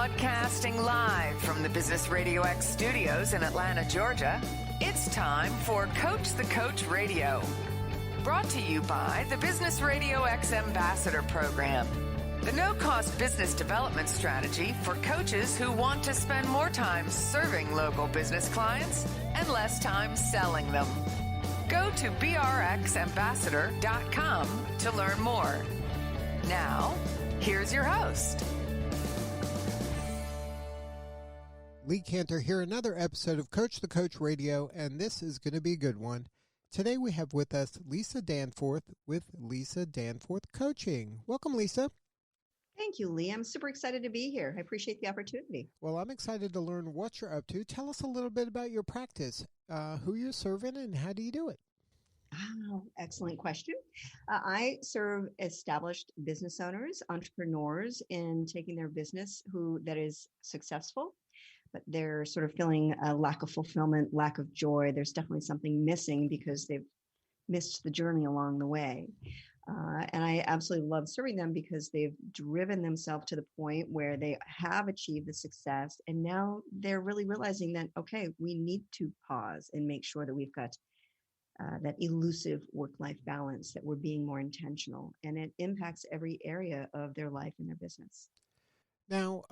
Broadcasting live from the Business RadioX studios in Atlanta, Georgia, it's time for Coach the Coach Radio. Brought to you by the Business RadioX Ambassador Program, the no-cost business development strategy for coaches who want to spend more time serving local business clients and less time selling them. Go to brxambassador.com to learn more. Now, here's your host. Lee Cantor here, another episode of Coach the Coach Radio, and this is going to be a good one. Today we have with us Lisa Danforth with Lisa Danforth Coaching. Welcome, Lisa. Thank you, Lee. I'm super excited to be here. I appreciate the opportunity. Well, I'm excited to learn what you're up to. Tell us a little bit about your practice, who you're serving, and how do you do it? Oh, excellent question. I serve established business owners, entrepreneurs in taking their business that is successful, but they're sort of feeling a lack of fulfillment, lack of joy. There's definitely something missing because they've missed the journey along the way. And I absolutely love serving them because they've driven themselves to the point where they have achieved the success. And now they're really realizing that, okay, we need to pause and make sure that we've got that elusive work-life balance, that we're being more intentional. And it impacts every area of their life and their business. Now,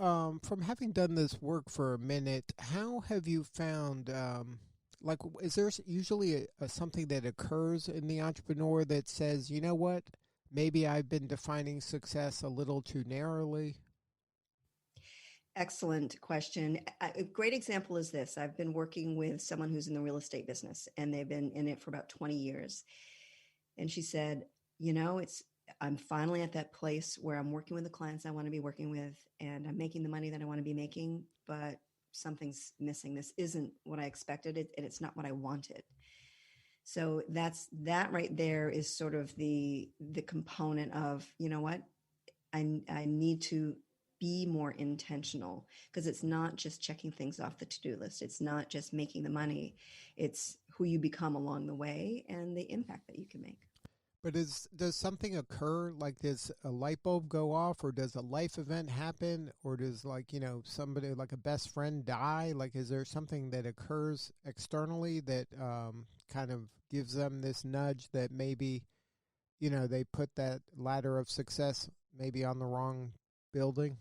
from having done this work for a minute, how have you found, is there usually something that occurs in the entrepreneur that says, you know what, maybe I've been defining success a little too narrowly? Excellent question. A great example is this. I've been working with someone who's in the real estate business, and they've been in it for about 20 years. And she said, I'm finally at that place where I'm working with the clients I want to be working with, and I'm making the money that I want to be making, but something's missing. This isn't what I expected, and it's not what I wanted. So that right there is sort of the component of, you know what, I need to be more intentional, because it's not just checking things off the to-do list. It's not just making the money. It's who you become along the way and the impact that you can make. But does something occur, like does a light bulb go off, or does a life event happen, or does somebody like a best friend die? Like, is there something that occurs externally that kind of gives them this nudge that maybe, they put that ladder of success maybe on the wrong building?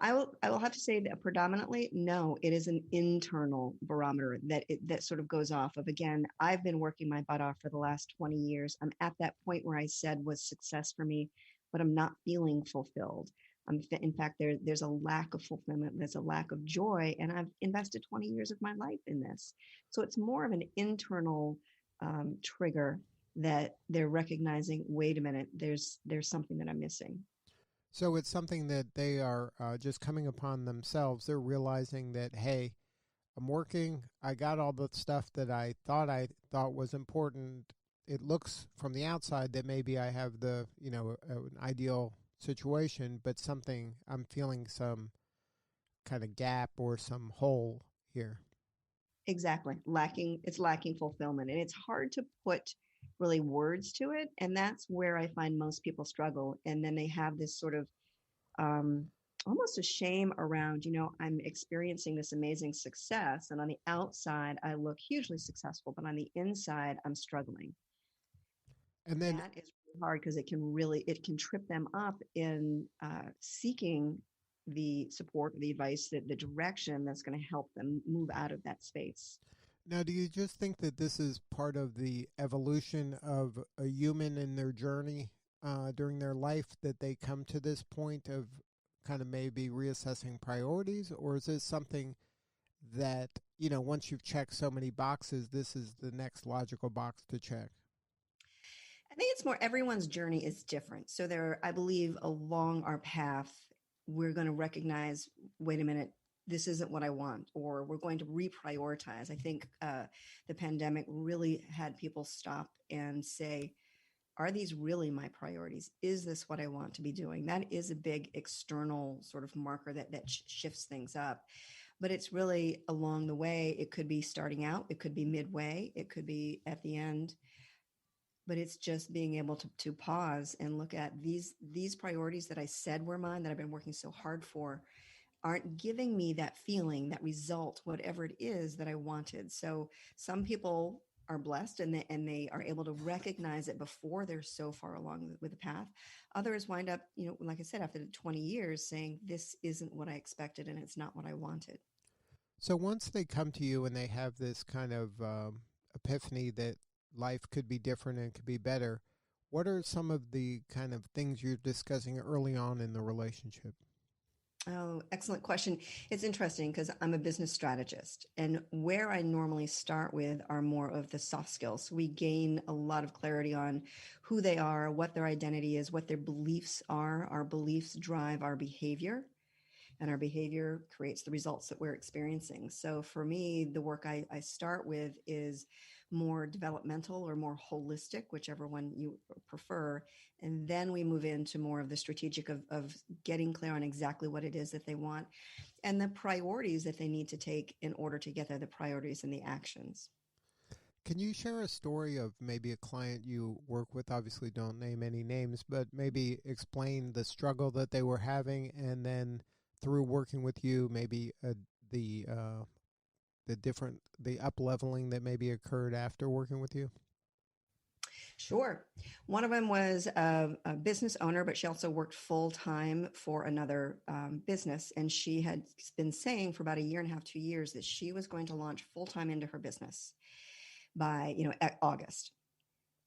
I will have to say that predominantly, no, it is an internal barometer that sort of goes off of. Again, I've been working my butt off for the last 20 years. I'm at that point where I said was success for me, but I'm not feeling fulfilled. In fact, there's a lack of fulfillment. There's a lack of joy. And I've invested 20 years of my life in this. So it's more of an internal trigger that they're recognizing, wait a minute, there's something that I'm missing. So it's something that they are just coming upon themselves. They're realizing that, hey, I'm working. I got all the stuff that I thought was important. It looks from the outside that maybe I have an ideal situation, but I'm feeling some kind of gap or some hole here. Exactly. It's lacking fulfillment. And it's hard to put really words to it. And that's where I find most people struggle. And then they have this sort of almost a shame around, I'm experiencing this amazing success. And on the outside, I look hugely successful, but on the inside, I'm struggling. And then that is really hard because it can trip them up in seeking the support, the advice, the direction that's going to help them move out of that space. Now, do you just think that this is part of the evolution of a human in their journey during their life, that they come to this point of kind of maybe reassessing priorities? Or is this something that, once you've checked so many boxes, this is the next logical box to check? I think it's more everyone's journey is different. So I believe along our path, we're going to recognize, wait a minute, this isn't what I want, or we're going to reprioritize. I think the pandemic really had people stop and say, are these really my priorities? Is this what I want to be doing? That is a big external sort of marker that shifts things up. But it's really along the way. It could be starting out. It could be midway. It could be at the end. but it's just being able to pause and look at these priorities that I said were mine, that I've been working so hard for, aren't giving me that feeling, that result, whatever it is that I wanted. So some people are blessed and they are able to recognize it before they're so far along with the path. Others wind up, like I said, after 20 years saying, this isn't what I expected and it's not what I wanted. So once they come to you and they have this kind of epiphany that life could be different and could be better, what are some of the kind of things you're discussing early on in the relationship? Oh, excellent question. It's interesting because I'm a business strategist, and where I normally start with are more of the soft skills. We gain a lot of clarity on who they are, what their identity is, what their beliefs are. Our beliefs drive our behavior, and our behavior creates the results that we're experiencing. So for me, the work I start with is more developmental or more holistic, whichever one you prefer. And then we move into more of the strategic of getting clear on exactly what it is that they want and the priorities that they need to take in order to get there, the priorities and the actions. Can you share a story of maybe a client you work with? Obviously, don't name any names, but maybe explain the struggle that they were having, and then through working with you, maybe the up leveling that maybe occurred after working with you. Sure. One of them was a business owner, but she also worked full time for another business. And she had been saying for about a year and a half, 2 years, that she was going to launch full time into her business by, August.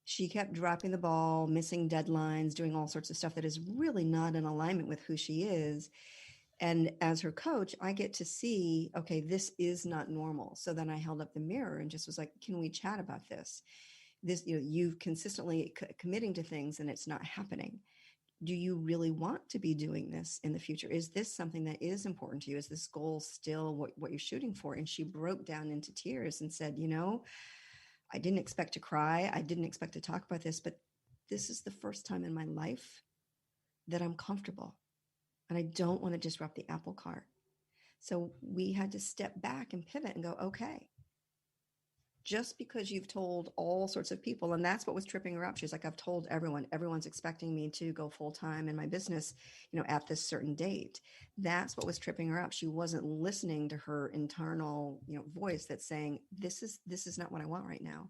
She kept dropping the ball, missing deadlines, doing all sorts of stuff that is really not in alignment with who she is. And as her coach, I get to see, okay, this is not normal. So then I held up the mirror and just was like, can we chat about this? This, you've consistently committing to things and it's not happening. Do you really want to be doing this in the future? Is this something that is important to you? Is this goal still what you're shooting for? And she broke down into tears and said, I didn't expect to cry. I didn't expect to talk about this, but this is the first time in my life that I'm comfortable and I don't want to disrupt the apple cart. So we had to step back and pivot and go, okay, just because you've told all sorts of people, and that's what was tripping her up. She's like, I've told everyone's expecting me to go full time in my business, at this certain date. That's what was tripping her up. She wasn't listening to her internal, voice that's saying, this is not what I want right now.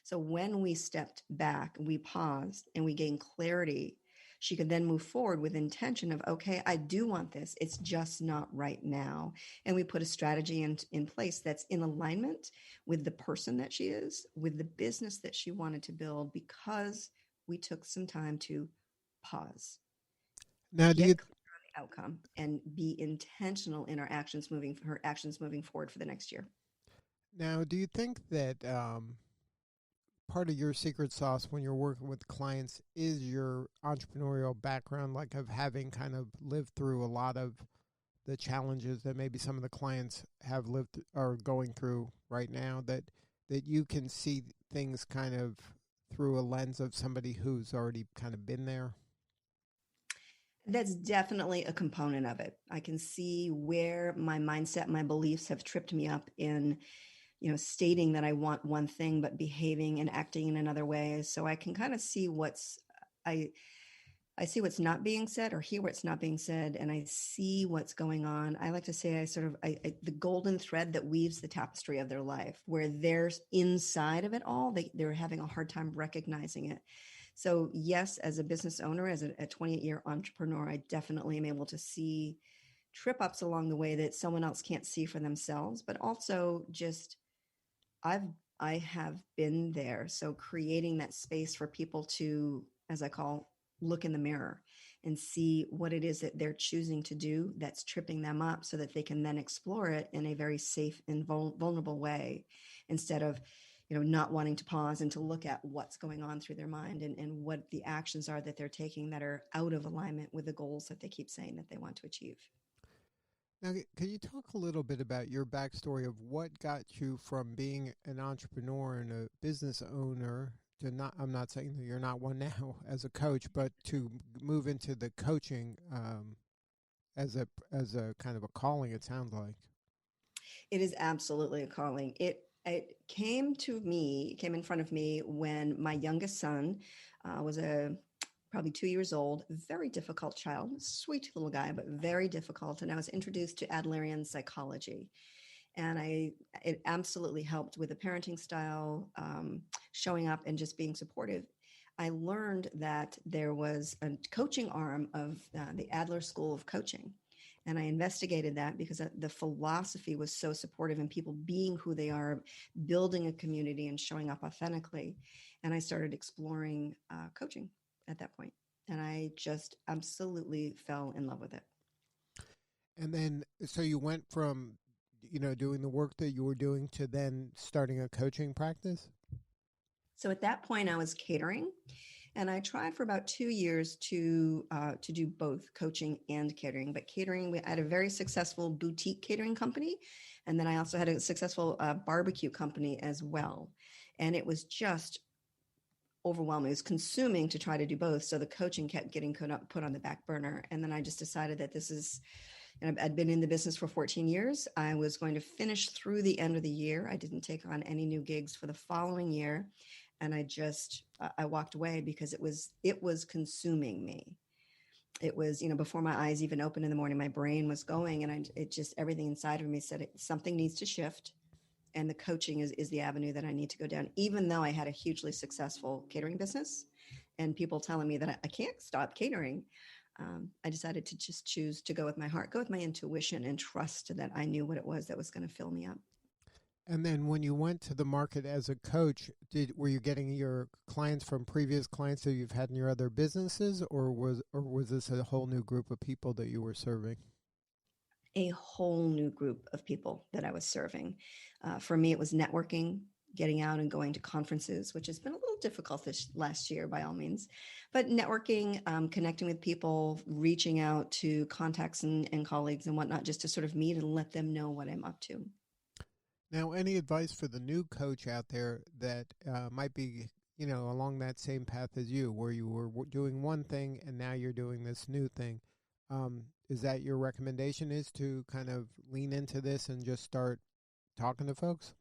So when we stepped back, we paused and we gained clarity, she could then move forward with intention of, okay, I do want this. It's just not right now. And we put a strategy in place that's in alignment with the person that she is, with the business that she wanted to build, because we took some time to pause, Now, get clear on the outcome, and be intentional in her actions moving forward for the next year. do you think that part of your secret sauce when you're working with clients is your entrepreneurial background, like of having kind of lived through a lot of the challenges that maybe some of the clients have lived or going through right now, that you can see things kind of through a lens of somebody who's already kind of been there? That's definitely a component of it. I can see where my mindset, my beliefs have tripped me up in, stating that I want one thing, but behaving and acting in another way. So I can kind of see I see what's not being said or hear what's not being said, and I see what's going on. I like to say the golden thread that weaves the tapestry of their life, where they're inside of it all, they're having a hard time recognizing it. So yes, as a business owner, as a 28-year entrepreneur, I definitely am able to see trip ups along the way that someone else can't see for themselves, but also just I have been there. So creating that space for people to, as I call, look in the mirror and see what it is that they're choosing to do that's tripping them up, so that they can then explore it in a very safe and vulnerable way, instead of not wanting to pause and to look at what's going on through their mind and what the actions are that they're taking that are out of alignment with the goals that they keep saying that they want to achieve. Now, can you talk a little bit about your backstory of what got you from being an entrepreneur and a business owner to not, I'm not saying that you're not one now as a coach, but to move into the coaching as a kind of a calling, it sounds like? It is absolutely a calling. It came in front of me when my youngest son was probably 2 years old, very difficult child, sweet little guy, but very difficult. And I was introduced to Adlerian psychology. And it absolutely helped with the parenting style, showing up and just being supportive. I learned that there was a coaching arm of the Adler School of Coaching. And I investigated that because the philosophy was so supportive in people being who they are, building a community and showing up authentically. And I started exploring coaching at that point. And I just absolutely fell in love with it. And then, so you went from, doing the work that you were doing to then starting a coaching practice? So at that point, I was catering, and I tried for about 2 years to do both coaching and catering. But catering, I had a very successful boutique catering company, and then I also had a successful barbecue company as well. And it was just overwhelming. It was consuming to try to do both. So the coaching kept getting put on the back burner. And then I just decided that and I'd been in the business for 14 years. I was going to finish through the end of the year. I didn't take on any new gigs for the following year. And I walked away because it was consuming me. It was, before my eyes even opened in the morning, my brain was going, and everything inside of me said something needs to shift. And the coaching is the avenue that I need to go down, even though I had a hugely successful catering business and people telling me that I can't stop catering. I decided to just choose to go with my heart, go with my intuition, and trust that I knew what it was that was going to fill me up. And then when you went to the market as a coach, were you getting your clients from previous clients that you've had in your other businesses, or was this a whole new group of people that you were serving? A whole new group of people that I was serving. For me, it was networking, getting out and going to conferences, which has been a little difficult this last year by all means, but networking, connecting with people, reaching out to contacts and colleagues and whatnot, just to sort of meet and let them know what I'm up to. Now, any advice for the new coach out there that might be, along that same path as you, where you were doing one thing and now you're doing this new thing? Is that your recommendation, is to kind of lean into this and just start talking to folks?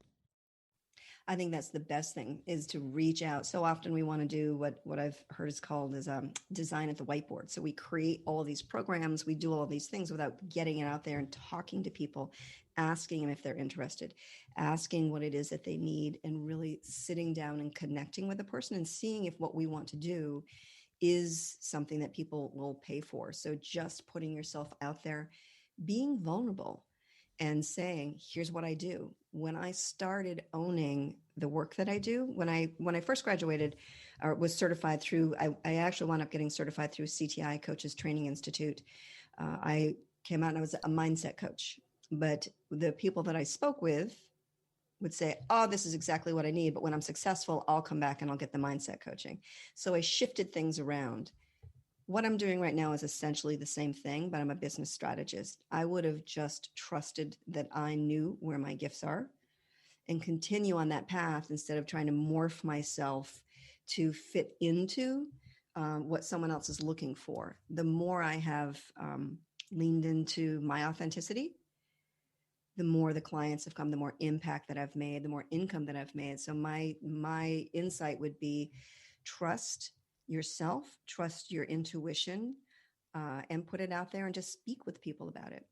I think that's the best thing, is to reach out. So often we want to do what I've heard is called is design at the whiteboard. So we create all of these programs, we do all of these things without getting it out there and talking to people, asking them if they're interested, asking what it is that they need, and really sitting down and connecting with the person and seeing if what we want to do is something that people will pay for. So just putting yourself out there, being vulnerable, and saying, here's what I do. When I started owning the work that I do, when I first graduated or was certified through, I actually wound up getting certified through CTI, Coaches Training Institute. I came out and I was a mindset coach, but the people that I spoke with would say, oh, this is exactly what I need. But when I'm successful, I'll come back and I'll get the mindset coaching. So I shifted things around. What I'm doing right now is essentially the same thing, but I'm a business strategist. I would have just trusted that I knew where my gifts are and continue on that path instead of trying to morph myself to fit into what someone else is looking for. The more I have leaned into my authenticity, the more the clients have come, the more impact that I've made, the more income that I've made. So my insight would be trust yourself, trust your intuition, and put it out there and just speak with people about it.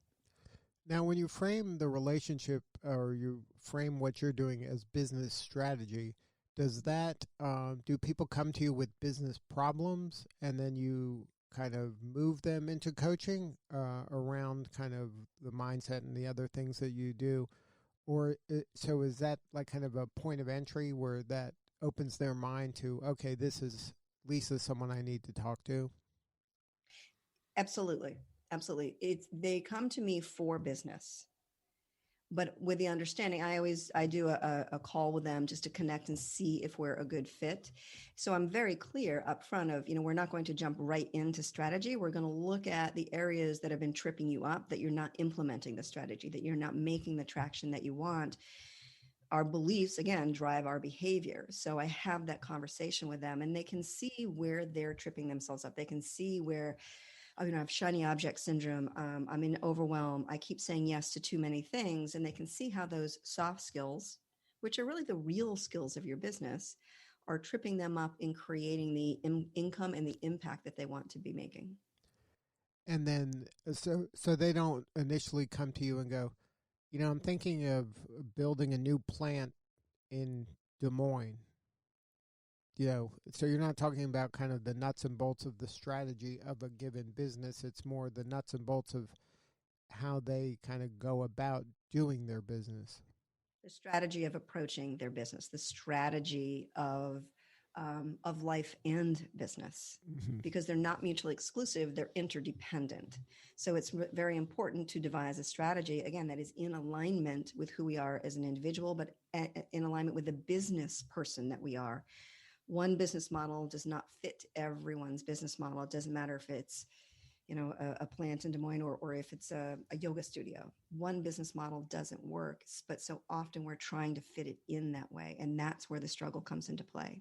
Now, when you frame the relationship or you frame what you're doing as business strategy, does that, do people come to you with business problems and then you kind of move them into coaching around kind of the mindset and the other things that you do? Or so is that like kind of a point of entry where that opens their mind to, okay, this is Lisa, someone I need to talk to? Absolutely. Absolutely. They come to me for business, but with the understanding, I do a call with them just to connect and see if we're a good fit. So I'm very clear up front of, we're not going to jump right into strategy. We're going to look at the areas that have been tripping you up, that you're not implementing the strategy, that you're not making the traction that you want. Our beliefs, again, drive our behavior. So I have that conversation with them and they can see where they're tripping themselves up. They can see where, I have shiny object syndrome. I'm in overwhelm. I keep saying yes to too many things, and they can see how those soft skills, which are really the real skills of your business, are tripping them up in creating the income and the impact that they want to be making. And then, so they don't initially come to you and go, I'm thinking of building a new plant in Des Moines. So you're not talking about kind of the nuts and bolts of the strategy of a given business. It's more the nuts and bolts of how they kind of go about doing their business. The strategy of approaching their business, the strategy of life and business, because they're not mutually exclusive, they're interdependent. So it's very important to devise a strategy, again, that is in alignment with who we are as an individual, but in alignment with the business person that we are. One business model does not fit everyone's business model. It doesn't matter if it's a plant in Des Moines or if it's a yoga studio. One business model doesn't work, but so often we're trying to fit it in that way. And that's where the struggle comes into play.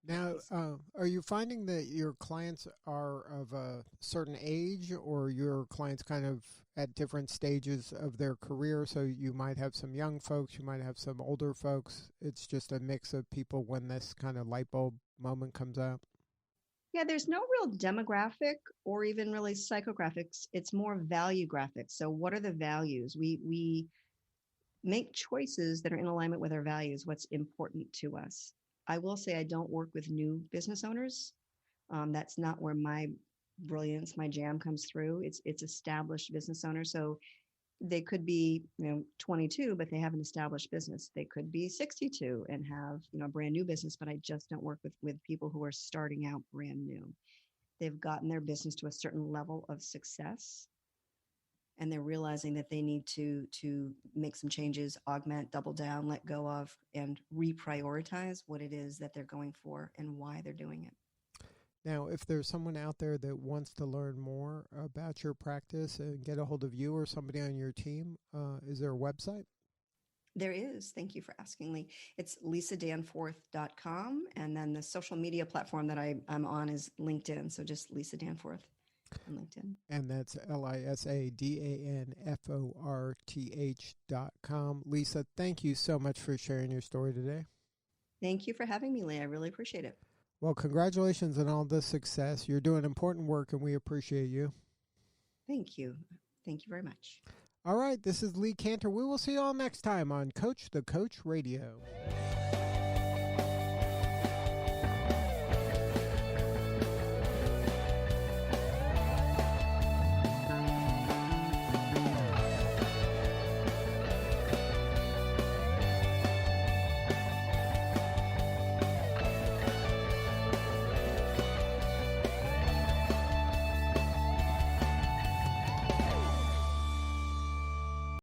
Now, are you finding that your clients are of a certain age, or your clients kind of at different stages of their career? So you might have some young folks, you might have some older folks. It's just a mix of people when this kind of light bulb moment comes out? Yeah, there's no real demographic or even really psychographics. It's more value graphics. So what are the values? We make choices that are in alignment with our values, what's important to us. I will say I don't work with new business owners. That's not where my brilliance, my jam comes through. It's established business owners. So they could be 22, but they have an established business. They could be 62 and have a brand new business, but I just don't work with people who are starting out brand new. They've gotten their business to a certain level of success, and they're realizing that they need to make some changes, augment, double down, let go of, and reprioritize what it is that they're going for and why they're doing it. Now, if there's someone out there that wants to learn more about your practice and get a hold of you or somebody on your team, is there a website? There is. Thank you for asking, Lee. It's lisadanforth.com. And then the social media platform that I'm on is LinkedIn. So just Lisa Danforth on LinkedIn. And that's LisaDanforth.com. Lisa, thank you so much for sharing your story today. Thank you for having me, Lee. I really appreciate it. Well, congratulations on all the success. You're doing important work, and we appreciate you. Thank you. Thank you very much. All right, this is Lee Cantor. We will see you all next time on Coach the Coach Radio.